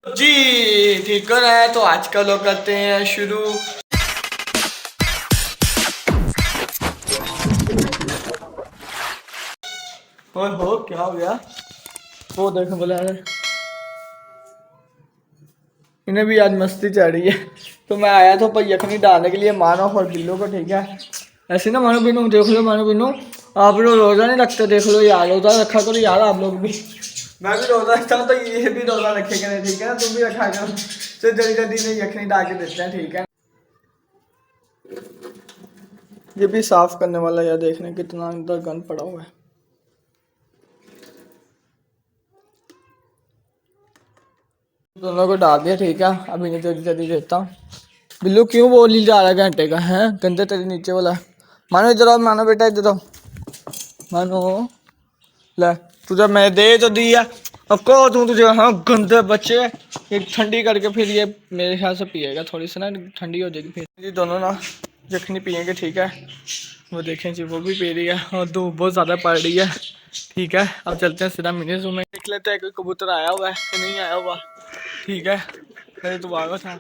जी ठीक है तो आज का लोग करते हैं शुरू। और हो क्या हो गया? वो देखो बोला इन्हें भी आज मस्ती चढ़ रही है। तो मैं आया था पर यखनी डालने के लिए मानो और बिल्लो को, ठीक है। ऐसे ना मानो बिनो देख लो, मानो बिनो आप लोग रोजा नहीं रखते, देख लो यार रोजा रखा करो यार आप लोग भी। मैं भी रोजा रखता हूँ तो ये भी रोजा रखेगा नहीं, ठीक है ना, तुम भी रखा करो। तो जल्दी जल्दी से यखनी डाल के देते हैं, ठीक है। ये भी साफ करने वाला यार, देखने कितना अंदर गंद पड़ा हुआ है। दोनों को डाल दिया, ठीक है। अभी नहीं जल्दी जल्दी देता हूँ। बिल्लू क्यों बोली जा रहा है घंटे का है, गंदे तेरे नीचे वाला। मानो इधर आओ, मानो बेटा इधर आओ, मानो ले तुझे मैं दे तो दिया, अब कहो तू तुझे, हाँ गंदे बच्चे। ये ठंडी करके फिर ये मेरे ख्याल से पिएगा, थोड़ी सी ना ठंडी हो जाएगी फिर। जी दोनों ना यखनी पियेंगे, ठीक है। वो देखें जी वो भी पी रही है और धूप बहुत ज़्यादा पड़ रही है, ठीक है। अब चलते हैं सीधा मिनी जू में, देख लेते हैं कोई कबूतर आया हुआ है कि नहीं आया हुआ, ठीक है। मेरे तो भागो था।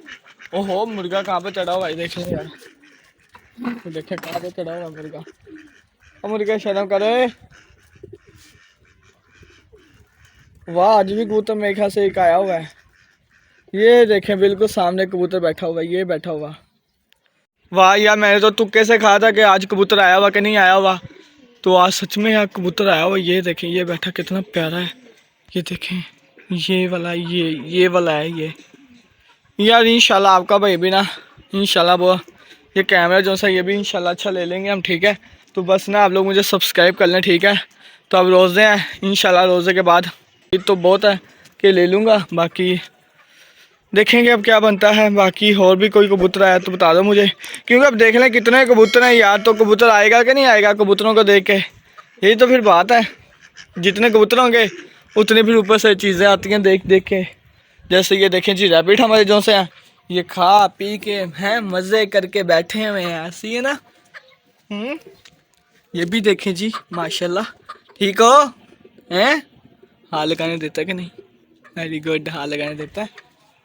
ओहो मुर्गा कहाँ पे चढ़ा हुआ है, देख लें यार, तो देखे कहाँ पे चढ़ा हुआ है मुर्गा। और मुर्गा शर्म करे। वाह आज भी कबूतर मेरे ख्याल से एक आया हुआ है। ये देखें बिल्कुल सामने कबूतर बैठा हुआ है, ये बैठा हुआ। वाह यार मैंने तो तुक्के से कहा था कि आज कबूतर आया हुआ कि नहीं आया हुआ, तो आज सच में यार कबूतर आया हुआ। ये देखें ये बैठा कितना प्यारा है, ये देखें ये वाला, ये वाला है ये। यार इंशाल्लाह आपका भाई भी ना, इंशाल्लाह वो ये कैमरा जो सा ये भी इंशाल्लाह अच्छा ले लेंगे हम, ठीक है। तो बस ना आप लोग मुझे सब्सक्राइब कर लें, ठीक है। तो अब रोज़े हैं, इंशाल्लाह रोज़े के बाद तो बहुत है कि ले लूँगा, बाकी देखेंगे अब क्या बनता है। बाकी और भी कोई कबूतर आया तो बता दो मुझे, क्योंकि अब देख लें कितने कबूतर हैं यार, तो कबूतर आएगा कि नहीं आएगा कबूतरों को देख के, यही तो फिर बात है। जितने कबूतर होंगे उतनी फिर ऊपर से चीज़ें आती हैं देख देख के। जैसे ये देखें जी रैबिट हमारे जो से हैं, ये खा पी के हैं मज़े करके बैठे हुए हैं, ऐसी है ना। ये भी देखें जी माशाल्लाह, ठीक हो हैं, हाथ लगाने देता कि नहीं, वेरी गुड, हाथ लगाने देता है।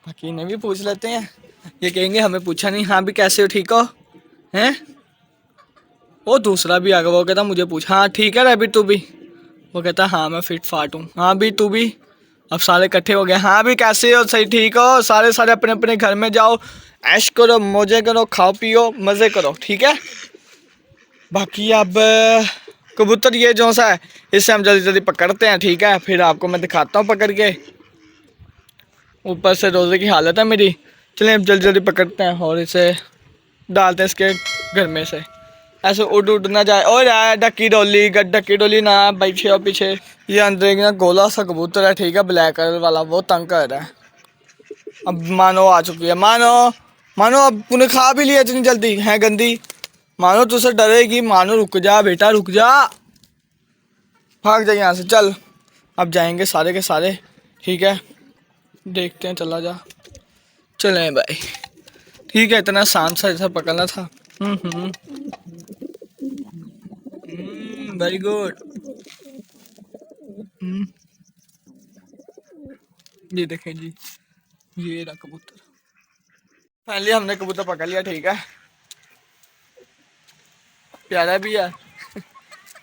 बाकी इन्हें भी पूछ लेते हैं, ये कहेंगे हमें पूछा नहीं। हाँ भी कैसे हो, ठीक हो हैं। वो दूसरा भी आ गया, वो कहता मुझे पूछ, हाँ ठीक है रैबिट तू भी, वो कहता हाँ मैं फिट फाट हूँ, हाँ भी तू भी। अब सारे इकट्ठे हो गए, हाँ भी कैसे हो, सही ठीक हो, सारे सारे अपने अपने घर में जाओ, ऐश करो मौजे करो खाओ पियो मज़े करो, ठीक है। बाकी अब कबूतर ये जो सा है इससे हम जल्दी जल्दी पकड़ते हैं, ठीक है। फिर आपको मैं दिखाता हूँ पकड़ के, ऊपर से रोज़े की हालत है मेरी। चलें अब जल्दी जल्दी पकड़ते हैं और इसे डालते हैं इसके घर में से, ऐसे उड़ ना जाए। और यार ढक्की डोली ना पीछे और पीछे। ये अंदर एक ना गोला सा कबूतर है, ठीक है, ब्लैक कलर वाला, वो तंग कर रहा है। अब मानो आ चुकी है, मानो मानो अब तूने खा भी लिया इतनी जल्दी है गंदी, मानो तुझसे डरेगी, मानो रुक जा बेटा रुक जा, भाग जा यहाँ से चल। अब जाएंगे सारे के सारे, ठीक है, देखते हैं, चला जा, चलें भाई, ठीक है। इतना शांत सा ऐसा पकड़ना था। Very good. ये देखें जी ये रहा कबूतर, फाइनली हमने कबूतर पकड़ लिया, ठीक है, प्यारा भी है।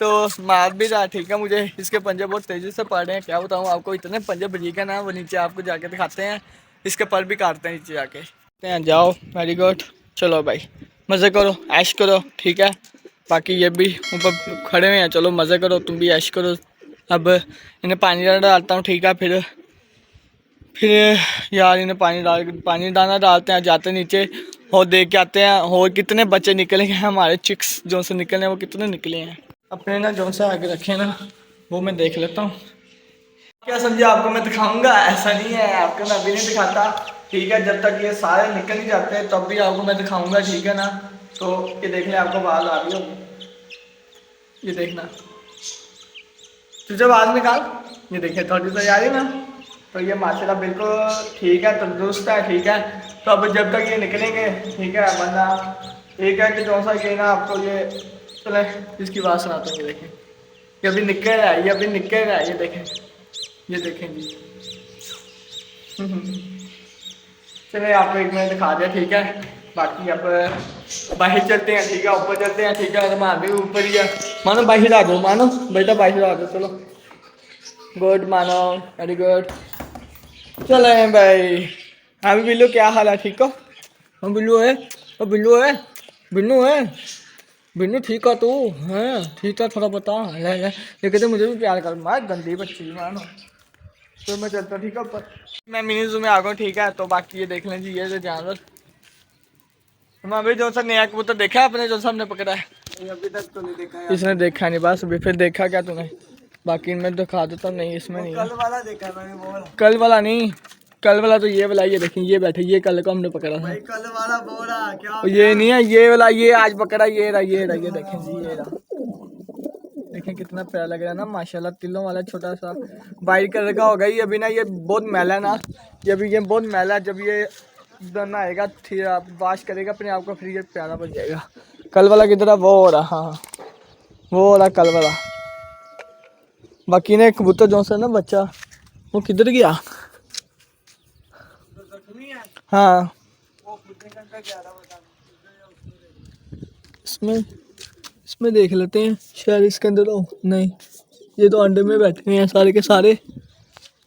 तो मार भी रहा, ठीक है। मुझे इसके पंजे बहुत तेज़ी से पड़ रहे हैं, क्या बताऊँ आपको, इतने पंजे बजीका ना, वो नीचे आपको जाके दिखाते हैं, इसके पर भी काटते हैं नीचे जाके। जाओ वेरी गुड, चलो भाई मज़े करो ऐश करो, ठीक है। बाकी ये भी ऊपर खड़े हुए हैं, चलो मज़े करो तुम भी ऐश करो। अब इन्हें पानी डालता हूँ, ठीक है। फिर यार इन्हें पानी दाना डालते हैं, जाते नीचे और देख के आते हैं और कितने बच्चे निकले हैं हमारे चिक्स जो से निकले हैं, वो कितने निकले हैं। अपने ना जो से आगे रखे ना वो मैं देख लेता हूँ। क्या समझे आपको मैं दिखाऊंगा, ऐसा नहीं है आपको मैं अभी नहीं दिखाता, ठीक है। जब तक ये सारे निकल ही जाते हैं तब भी आपको मैं दिखाऊंगा, ठीक है ना। तो ये देख लें, आपको आवाज़ आ रही होगी, ये देखना, तुझे आवाज़ निकाल, ये देखिए थोड़ी तैयारी ना। तो ये माशाल्लाह बिल्कुल ठीक है, तंदुरुस्त है, ठीक है। तो अब जब तक ये निकलेंगे, ठीक है, वरना एक है कि जो सा ये ना आपको ये चले इसकी बात सुनाते हैं। ये देखें ये अभी निकल रहा है, ये अभी निकल रहा है, ये देखें जी। चले आपको एक मैंने दिखा दिया, ठीक है। बाकी अब बाहर चलते हैं, ठीक है, ऊपर चलते हैं, ठीक है। मान भी ऊपर ही है, मानो बाहर आ जाओ, मानो बेटा बाहर आ जाओ, चलो गुड मानो, वेरी गुड। चले भाई। हाँ भी बिल्लू, क्या हाल है, ठीक हो? हाँ बिल्लू है, ओ बिल्लू है, बिल्लू है, बिन्नू ठीक है तू? हाँ ठीक है, थोड़ा बता। ले ले, ये कहते मुझे भी प्यार कर, मार गंदी बच्ची मानो। तो मैं चलता हूँ, ठीक है ऊपर। मैं मिनी जू में आ गया हूँ, ठीक है। तो बाकी ये देख लें जी, ये जो जानवर, हम अभी जो सा नया कबूतर देखा आपने, जो सा हमने पकड़ा है? अभी तक तो नहीं देखा यार। इसने देखा नहीं, बस अभी फिर देखा क्या तूने? बाकी इनमें दिखा देता हूँ, नहीं इसमें नहीं है। कल वाला देखा मैंने, वो वाला। कल वाला नहीं, कल वाला तो ये वाला, ये देखें, ये बैठे, ये कल को हमने पकड़ा था। भाई कल वाला बोला क्या हो और गया? ये नहीं है, ये वाला, ये आज पकड़ा, ये रहा, ये रहा, ये देखें जी, ये रहा। देखें कितना प्यारा लग रहा है ना, माशाल्लाह। तिलों वाला छोटा सा वाइट कलर का होगा ये। अभी ना ये बहुत मैला है ना, ये अभी ये बहुत मैला है। जब ये नहाएगा, फिर आप वॉश करेगा अपने आप को, फिर ये प्यारा बन जाएगा। कल वाला किधर है? वो हो रहा, हाँ वो हो रहा कल वाला। बाकी ने कबूतर जो सा ना बच्चा, वो किधर गया? हाँ वो का क्या था बता। इसमें, इसमें देख लेते हैं, शायद इसके अंदर हो। नहीं, ये तो अंडे में बैठे हैं सारे के सारे।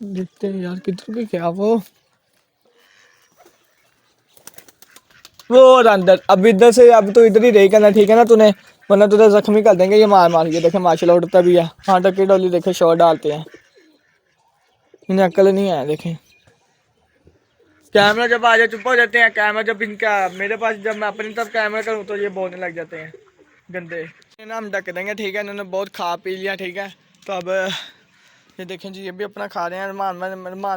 देखते हैं यार किधर के, क्या वो और अंदर। अब इधर से, अब तो इधर ही रही करना, ठीक है ना तूने, वरना तुझे जख्मी कर देंगे ये मार मार के। देखे माशाल्लाह उड़ता भी है। हाँ टक्की डोली देखे, शॉट डालते हैं, इन्हें अक्ल नहीं है। देखें कैमरा जब आ जाए चुप हो जाते हैं। कैमरा जब इनका मेरे पास, जब मैं अपनी तरफ कैमरा करूँ तो ये बोलने लग जाते हैं गंदे। इन्हें हम ढक देंगे, ठीक है। इन्होंने बहुत खा पी लिया, ठीक है। तो अब ये देखें जी, ये भी अपना खा रहे हैं। मान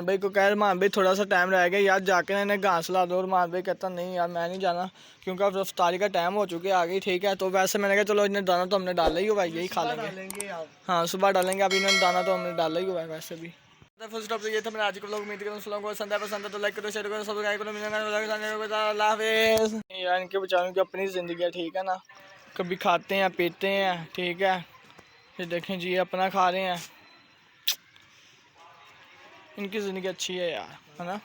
भाई को कह, मान भाई थोड़ा सा टाइम रह गया यार, जाके इन्हें घास ला दो। और मान भाई कहता नहीं यार मैं नहीं जाना, क्योंकि अब रफ्तारी का टाइम हो चुकी है आ गई, ठीक है। तो वैसे मैंने कहा चलो इन्हें दाना तो हमने डाला ही हुआ है, यही खा लेंगे। हाँ सुबह डालेंगे, अभी इन्होंने दाना तो हमने डाला ही हुआ है वैसे भी। फुल स्टॉप तो ये था मेरा आज के लोग। उम्मीद करूँ उन लोगों को पसंद है तो लाइक करो, शेयर करो, सब्सक्राइब करो। अल्लाह हाफिज़। यार इनके बेचारों की अपनी ज़िंदगी है, ठीक है ना। कभी खाते हैं पीते हैं, ठीक है। ये देखें जी, अपना खा रहे हैं, इनकी ज़िंदगी अच्छी है यार, है ना।